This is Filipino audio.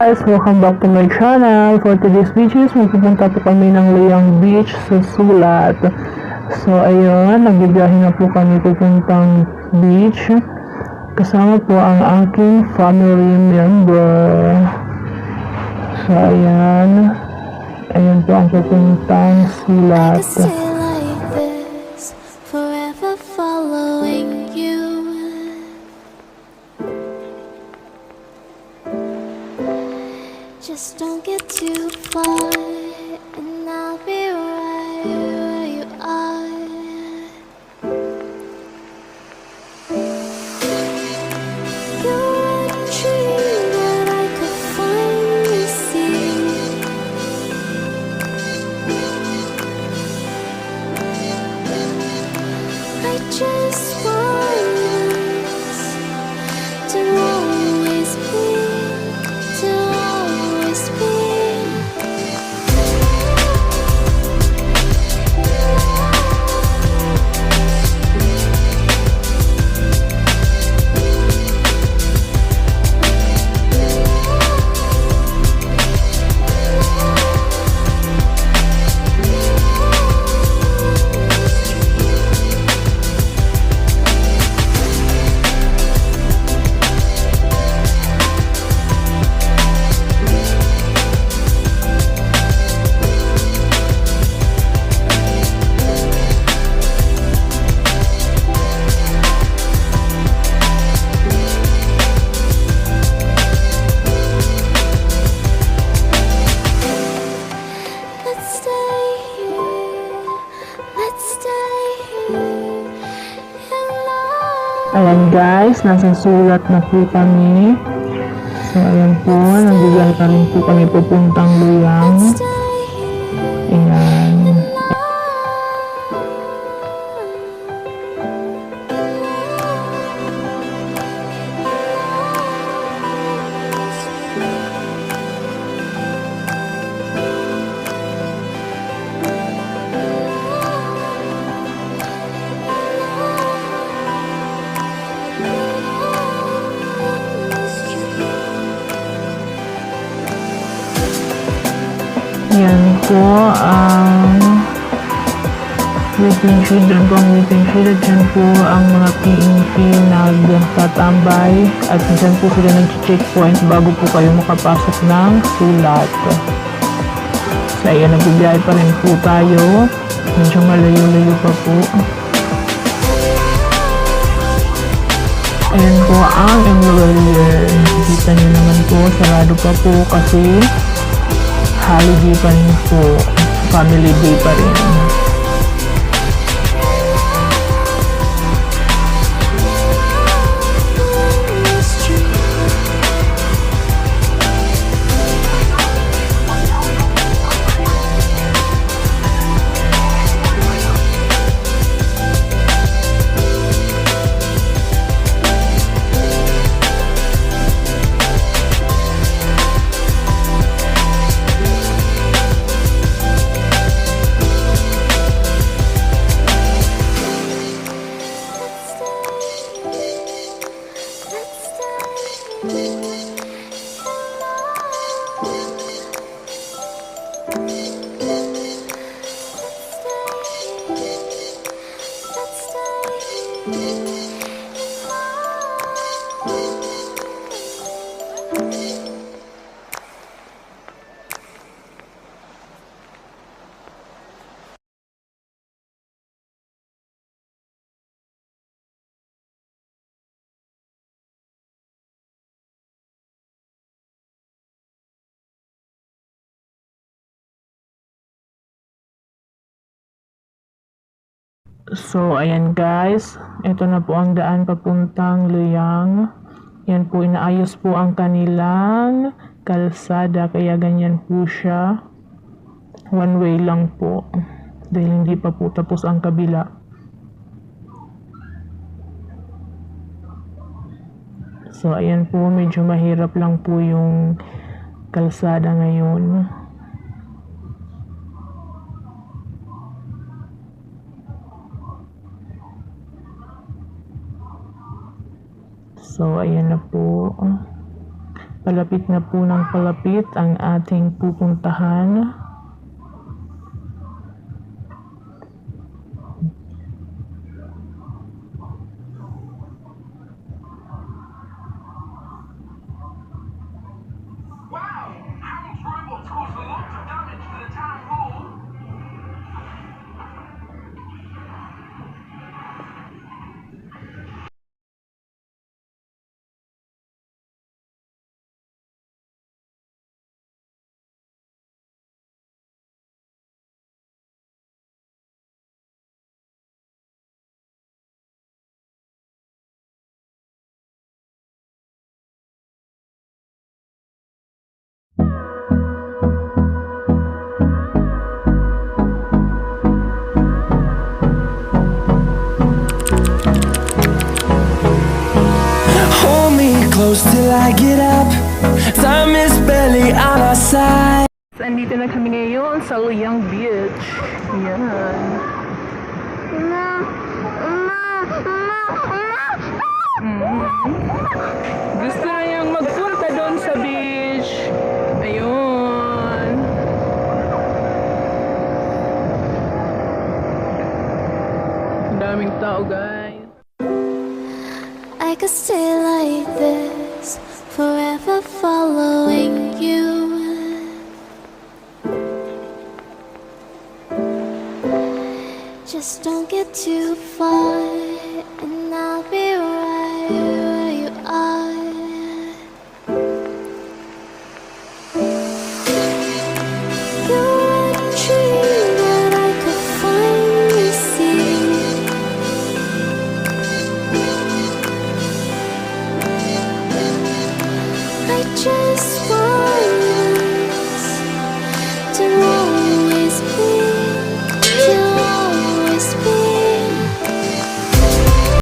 Guys, welcome back to my channel. For today's video, magpupunta po kami ng Layang Beach sa Sulat. So, ayun, nagbibiyahe na po kami pupuntang beach. Kasama po ang aking family member. So, ayan. Ayan po ang pupuntang Sulat. Just don't get too far, and I'll be right where you are. You're a dream that I could finally see. I just want us to always be, to always be. Ayan guys, nasa Sulat na po kami. So ayan po, nagbibiyahe pa rin po kami pupuntang Layang. Ayan. Yan po ang waiting shed. Doon po ang waiting shed. At dyan po ang mga PNP nagtatambay. At dyan po sila nag-checkpoint bago po kayo makapasok ng Sulat. So ayan, nagbibiyahe pa rin po tayo. Medyo malayo-layo pa po. Ayan po ang umbrella. Kita nyo naman po, sarado pa po kasi holiday pa rin po, family day pa rin. So, ayan guys. Ito na po ang daan papuntang Layang. Yan po, inaayos po ang kanilang kalsada. Kaya ganyan po siya. One way lang po. Dahil hindi pa po tapos ang kabila. So, ayan po. Medyo mahirap lang po yung kalsada ngayon. So, ayan na po. Palapit na po ng palapit ang ating pupuntahan. Hold me close till I get up. Time is barely on our side. Andito na kami ngayon sa Luyang Beach. Yan. Gusto na niyang magpunta doon sa beach. Ayun. Ang daming tao, guys. I could stay like this, forever following you. Just don't get too far.